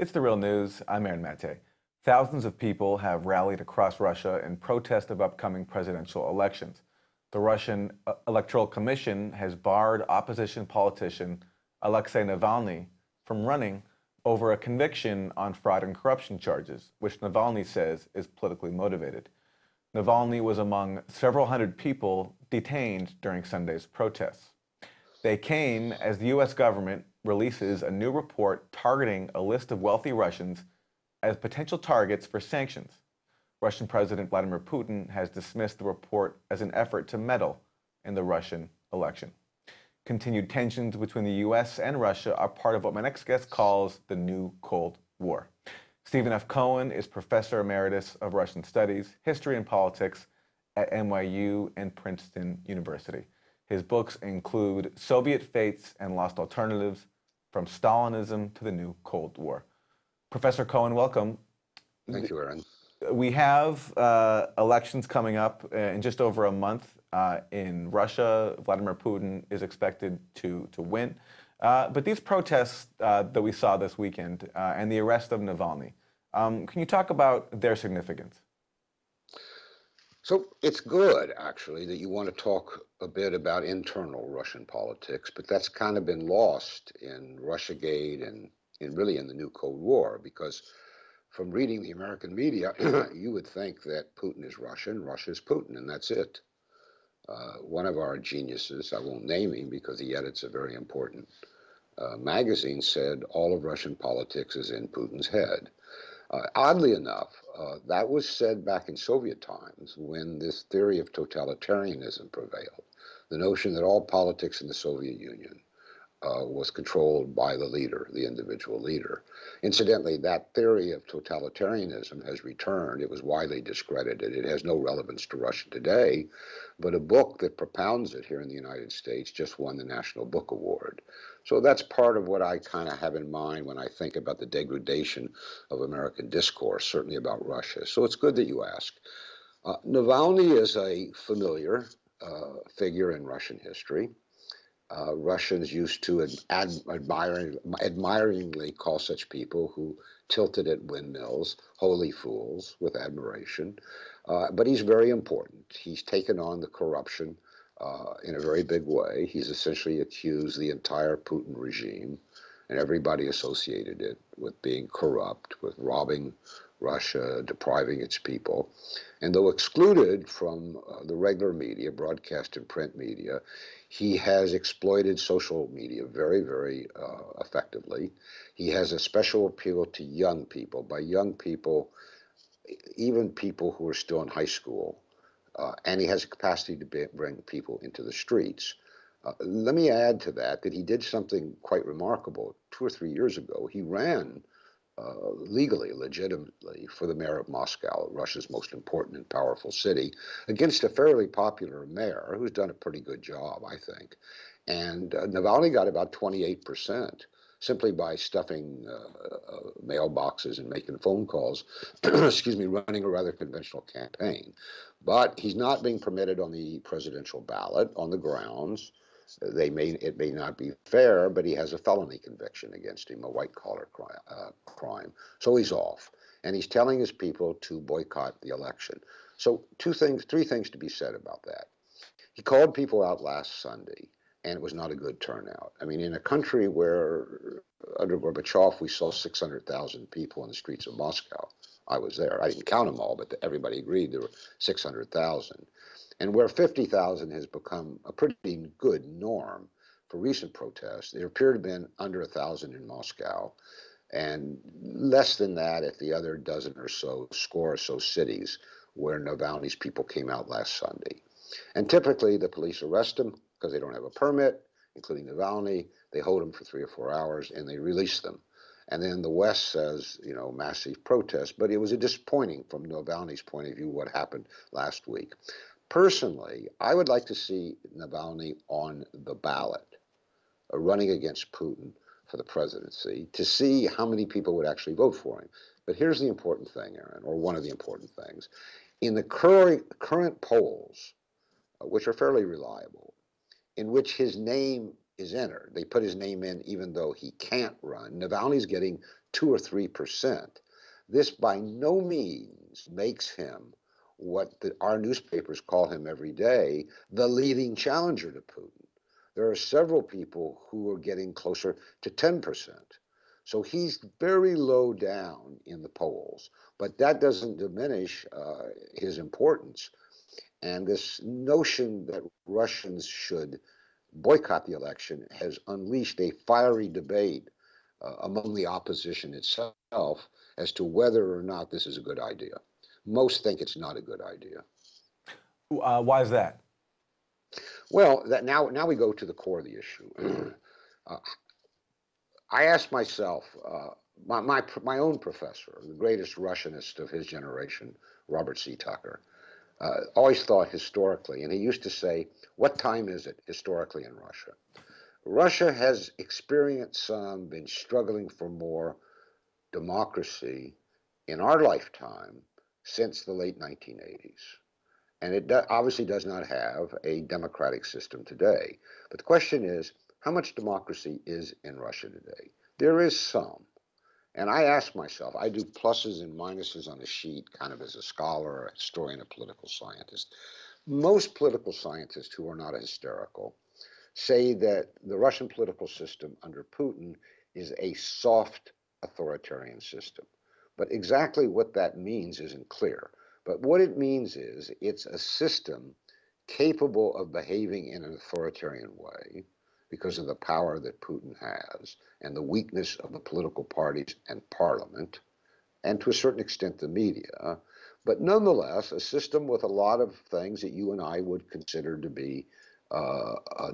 It's the real news. I'm Aaron Mate. Thousands of people have rallied across Russia in protest of upcoming presidential elections. The Russian Electoral Commission has barred opposition politician Alexei Navalny from running over a conviction on fraud and corruption charges, which Navalny says is politically motivated. Navalny was among several hundred people detained during Sunday's protests. They came as the U.S. government releases a new report targeting a list of wealthy Russians as potential targets for sanctions. Russian President Vladimir Putin has dismissed the report as an effort to meddle in the Russian election. Continued tensions between the U.S. and Russia are part of what my next guest calls the new Cold War. Stephen F. Cohen is Professor Emeritus of Russian Studies, History and Politics at NYU and Princeton University. His books include Soviet Fates and Lost Alternatives, From Stalinism to the New Cold War. Professor Cohen, welcome. Thank you, Aaron. We have elections coming up in just over a month in Russia. Vladimir Putin is expected to win. But these protests that we saw this weekend and the arrest of Navalny, can you talk about their significance? So it's good, actually, that you want to talk a bit about internal Russian politics, but that's kind of been lost in Russiagate and really in the new Cold War, because from reading the American media, you would think that Putin is Russian, Russia is Putin, and that's it. One of our geniuses, I won't name him because he edits a very important magazine, said all of Russian politics is in Putin's head. Oddly enough, that was said back in Soviet times when this theory of totalitarianism prevailed. The notion that all politics in the Soviet Union was controlled by the leader, the individual leader. Incidentally, that theory of totalitarianism has returned. It was widely discredited. It has no relevance to Russia today, but a book that propounds it here in the United States just won the National Book Award. So that's part of what I kind of have in mind when I think about the degradation of American discourse, certainly about Russia. So it's good that you ask. Navalny is a familiar figure in Russian history. Russians used to admiringly call such people who tilted at windmills holy fools with admiration. But he's very important. He's taken on the corruption in a very big way. He's essentially accused the entire Putin regime and everybody associated it with being corrupt, with robbing Russia, depriving its people. And though excluded from the regular media, broadcast and print media, he has exploited social media very, very effectively. He has a special appeal to young people. By young people, even people who are still in high school. And he has a capacity to bring people into the streets. Let me add to that he did something quite remarkable. 2 or 3 years ago, he ran legally, legitimately, for the mayor of Moscow, Russia's most important and powerful city, against a fairly popular mayor who's done a pretty good job, I think. And Navalny got about 28%. Simply by stuffing mailboxes and making phone calls, excuse me, running a rather conventional campaign. But he's not being permitted on the presidential ballot on the grounds. It may not be fair, but he has a felony conviction against him, a white-collar crime. So he's off. And he's telling his people to boycott the election. So three things to be said about that. He called people out last Sunday, and it was not a good turnout. I mean, in a country where under Gorbachev we saw 600,000 people in the streets of Moscow. I was there. I didn't count them all, but everybody agreed there were 600,000. And where 50,000 has become a pretty good norm for recent protests, there appear to have been under 1,000 in Moscow, and less than that at the other score or so cities where Navalny's people came out last Sunday. And typically the police arrest them because they don't have a permit, including Navalny. They hold them for 3 or 4 hours and they release them. And then the West says, massive protest, but it was a disappointing from Navalny's point of view what happened last week. Personally, I would like to see Navalny on the ballot, running against Putin for the presidency, to see how many people would actually vote for him. But here's the important thing, Aaron, or one of the important things. In the current polls, which are fairly reliable, in which his name is entered. They put his name in even though he can't run. Navalny's getting 2 or 3%, this by no means makes him what our newspapers call him every day, the leading challenger to Putin. There are several people who are getting closer to 10%. So he's very low down in the polls, but that doesn't diminish his importance. And this notion that Russians should boycott the election has unleashed a fiery debate among the opposition itself as to whether or not this is a good idea. Most think it's not a good idea. Why is that? Well, now we go to the core of the issue. I asked myself, my own professor, the greatest Russianist of his generation, Robert C. Tucker, always thought historically, and he used to say, what time is it historically in Russia? Russia has experienced some, been struggling for more democracy in our lifetime since the late 1980s. And it obviously does not have a democratic system today. But the question is, how much democracy is in Russia today? There is some. And I ask myself, I do pluses and minuses on a sheet, kind of as a scholar, a historian, a political scientist. Most political scientists who are not hysterical say that the Russian political system under Putin is a soft authoritarian system. But exactly what that means isn't clear. But what it means is it's a system capable of behaving in an authoritarian way because of the power that Putin has and the weakness of the political parties and parliament, and to a certain extent the media, but nonetheless a system with a lot of things that you and I would consider to be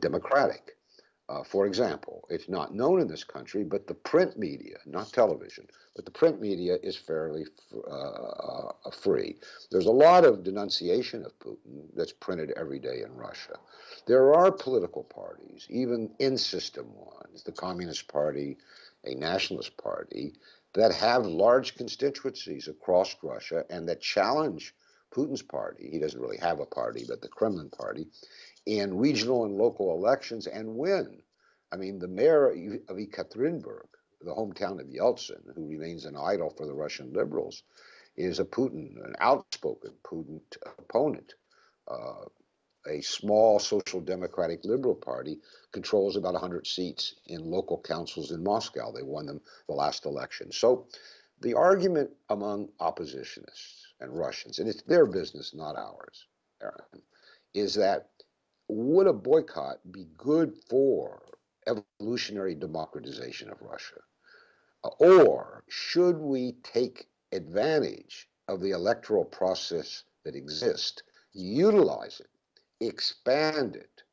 democratic. For example, it's not known in this country, but the print media, not television, but the print media is fairly free. There's a lot of denunciation of Putin that's printed every day in Russia. There are political parties, even in-system ones, the Communist Party, a nationalist party, that have large constituencies across Russia and that challenge Putin's party. He doesn't really have a party, but the Kremlin party, in regional and local elections and win. I mean, the mayor of Ekaterinburg, the hometown of Yeltsin, who remains an idol for the Russian liberals, is an outspoken Putin opponent. A small social democratic liberal party controls about 100 seats in local councils in Moscow. They won them the last election. So the argument among oppositionists and Russians, and it's their business, not ours, Aaron, is that would a boycott be good for evolutionary democratization of Russia? Or should we take advantage of the electoral process that exists, utilize it, expand it,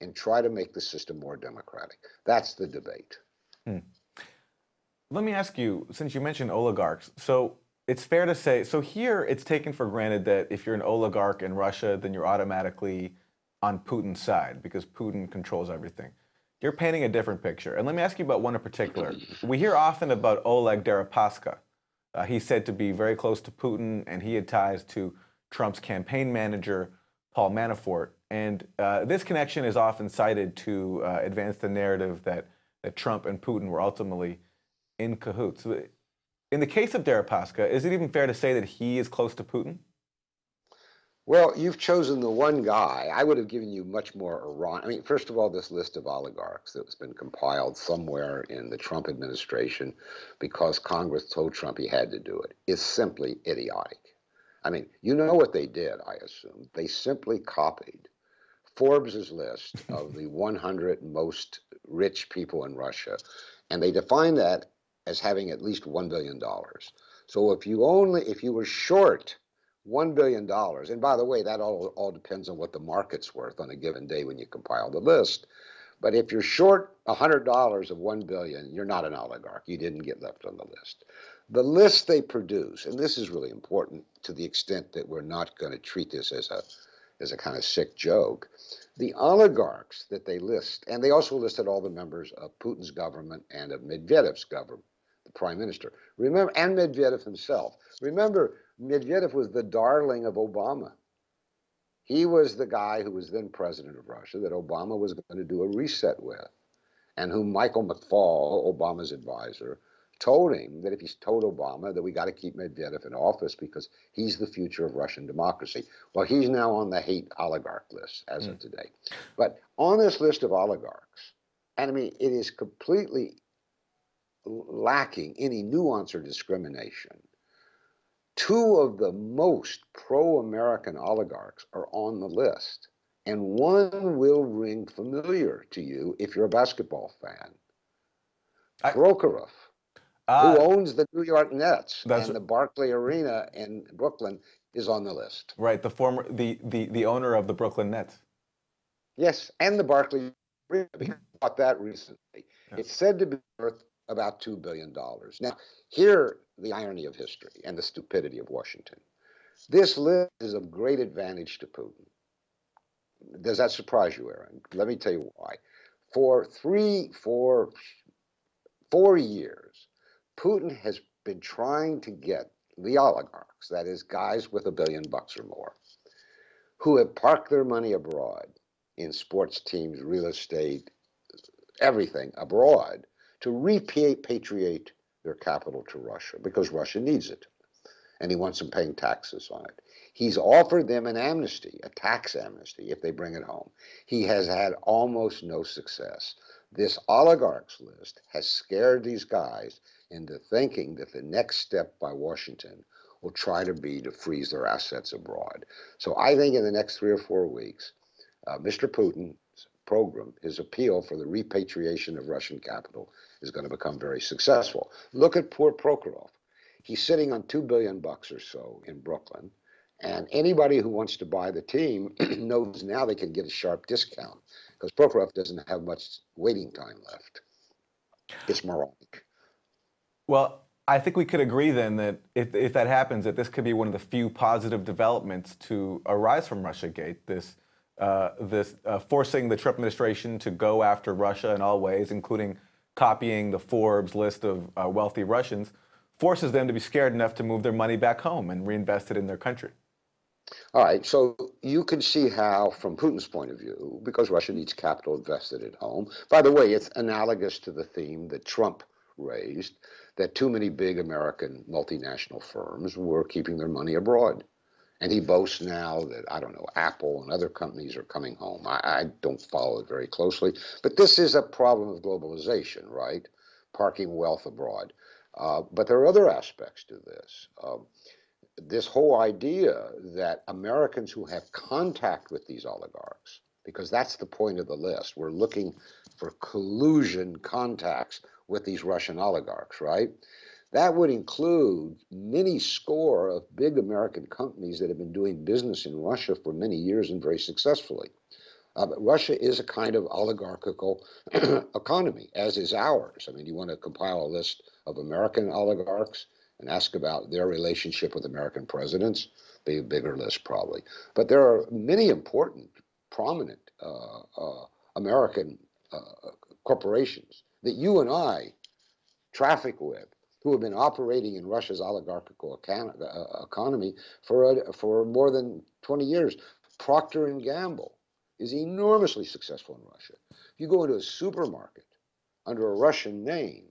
and try to make the system more democratic? That's the debate. Let me ask you, since you mentioned oligarchs, so it's fair to say, so here it's taken for granted that if you're an oligarch in Russia, then you're automatically on Putin's side because Putin controls everything. You're painting a different picture. And let me ask you about one in particular. We hear often about Oleg Deripaska. He's said to be very close to Putin, and he had ties to Trump's campaign manager, Paul Manafort. And this connection is often cited to advance the narrative that Trump and Putin were ultimately in cahoots. In the case of Deripaska, is it even fair to say that he is close to Putin? Well, you've chosen the one guy. I would have given you much more Iran. I mean, first of all, this list of oligarchs that's been compiled somewhere in the Trump administration because Congress told Trump he had to do it is simply idiotic. I mean, you know what they did, I assume. They simply copied Forbes's list of the 100 most rich people in Russia, and they defined that as having at least $1 billion. So if you were short $1 billion, and by the way, that all depends on what the market's worth on a given day when you compile the list. But if you're short $100 of $1 billion, you're not an oligarch. You didn't get left on the list. The list they produce, and this is really important to the extent that we're not going to treat this as a kind of sick joke. The oligarchs that they list, and they also listed all the members of Putin's government and of Medvedev's government, the prime minister. Remember, and Medvedev himself. Remember, Medvedev was the darling of Obama. He was the guy who was then president of Russia that Obama was going to do a reset with, and whom Michael McFaul, Obama's advisor, told him that if he's told Obama that we got to keep Medvedev in office because he's the future of Russian democracy. Well, he's now on the hate oligarch list as of today. But on this list of oligarchs, and I mean, it is completely lacking any nuance or discrimination. Two of the most pro-American oligarchs are on the list, and one will ring familiar to you if you're a basketball fan. Prokhorov, who owns the New York Nets and the Barclay Arena in Brooklyn, is on the list. Right, the owner of the Brooklyn Nets. Yes, and the Barclay Arena. We bought that recently. Yeah. It's said to be worth about $2 billion. Now, here the irony of history and the stupidity of Washington. This list is of great advantage to Putin. Does that surprise you, Aaron? Let me tell you why. For 4 years, Putin has been trying to get the oligarchs, that is, guys with $1 billion or more, who have parked their money abroad in sports teams, real estate, everything abroad, to repatriate their capital to Russia because Russia needs it. And he wants them paying taxes on it. He's offered them an amnesty, a tax amnesty, if they bring it home. He has had almost no success. This oligarchs list has scared these guys into thinking that the next step by Washington will try to be to freeze their assets abroad. So I think in the next 3 or 4 weeks, Mr. Putin's program, his appeal for the repatriation of Russian capital, is going to become very successful. Look at poor Prokhorov. He's sitting on $2 billion or so in Brooklyn, and anybody who wants to buy the team knows now they can get a sharp discount because Prokhorov doesn't have much waiting time left. It's moronic. Well, I think we could agree then that if that happens, that this could be one of the few positive developments to arise from Russiagate. This forcing the Trump administration to go after Russia in all ways, including copying the Forbes list of wealthy Russians, forces them to be scared enough to move their money back home and reinvest it in their country. All right, so you can see how, from Putin's point of view, because Russia needs capital invested at home. By the way, it's analogous to the theme that Trump raised, that too many big American multinational firms were keeping their money abroad. And he boasts now that, I don't know, Apple and other companies are coming home. I don't follow it very closely. But this is a problem of globalization, right? Parking wealth abroad. But there are other aspects to this. This whole idea that Americans who have contact with these oligarchs, because that's the point of the list, we're looking for collusion contacts with these Russian oligarchs, right? That would include many score of big American companies that have been doing business in Russia for many years and very successfully. But Russia is a kind of oligarchical economy, as is ours. I mean, you want to compile a list of American oligarchs and ask about their relationship with American presidents, be a bigger list probably. But there are many important, prominent American corporations that you and I traffic with, who have been operating in Russia's oligarchical economy for more than 20 years. Procter & Gamble is enormously successful in Russia. If you go into a supermarket under a Russian name,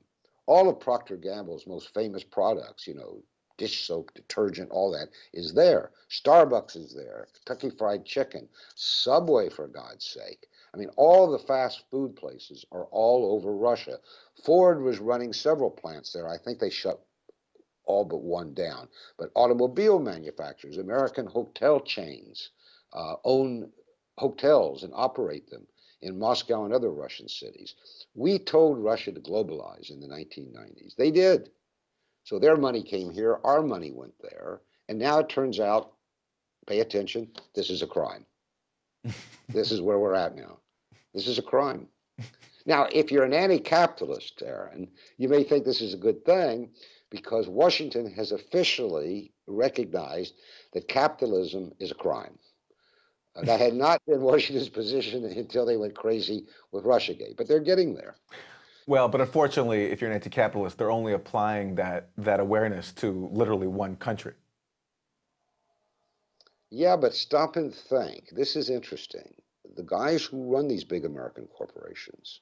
all of Procter & Gamble's most famous products, you know, dish soap, detergent, all that is there. Starbucks is there, Kentucky Fried Chicken, Subway, for God's sake. I mean, all the fast food places are all over Russia. Ford was running several plants there. I think they shut all but one down. But automobile manufacturers, American hotel chains, own hotels and operate them in Moscow and other Russian cities. We told Russia to globalize in the 1990s. They did. So their money came here, our money went there, and now it turns out, pay attention, this is a crime. This is where we're at now. This is a crime. Now, if you're an anti-capitalist, Aaron, you may think this is a good thing because Washington has officially recognized that capitalism is a crime. That had not been Washington's position until they went crazy with Russiagate, but they're getting there. Well, but unfortunately, if you're an anti-capitalist, they're only applying that awareness to literally one country. Yeah, but stop and think. This is interesting. The guys who run these big American corporations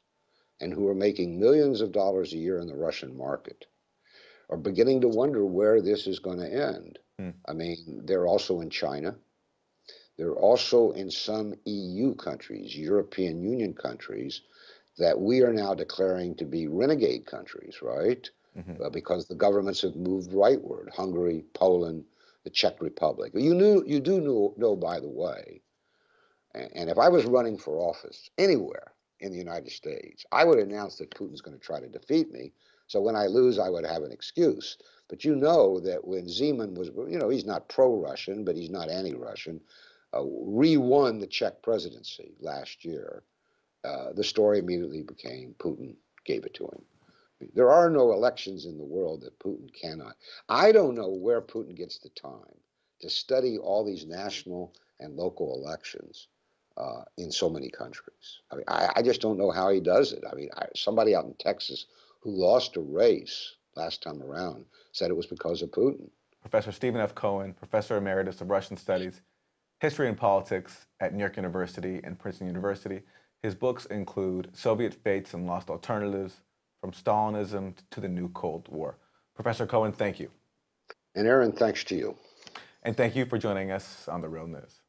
and who are making millions of dollars a year in the Russian market are beginning to wonder where this is going to end. Hmm. I mean, they're also in China. They're also in some EU countries, European Union countries, that we are now declaring to be renegade countries, right? Hmm. Because the governments have moved rightward. Hungary, Poland, the Czech Republic. You do know, by the way, and if I was running for office anywhere in the United States, I would announce that Putin's going to try to defeat me. So when I lose, I would have an excuse. But you know that when Zeman was, he's not pro-Russian, but he's not anti-Russian, re-won the Czech presidency last year, the story immediately became Putin gave it to him. There are no elections in the world that Putin cannot. I don't know where Putin gets the time to study all these national and local elections in so many countries. I mean, I just don't know how he does it. I mean, somebody out in Texas who lost a race last time around said it was because of Putin. Professor Stephen F. Cohen, Professor Emeritus of Russian Studies, History and Politics at New York University and Princeton University. His books include Soviet Fates and Lost Alternatives, From Stalinism to the New Cold War. Professor Cohen, thank you. And Aaron, thanks to you. And thank you for joining us on The Real News.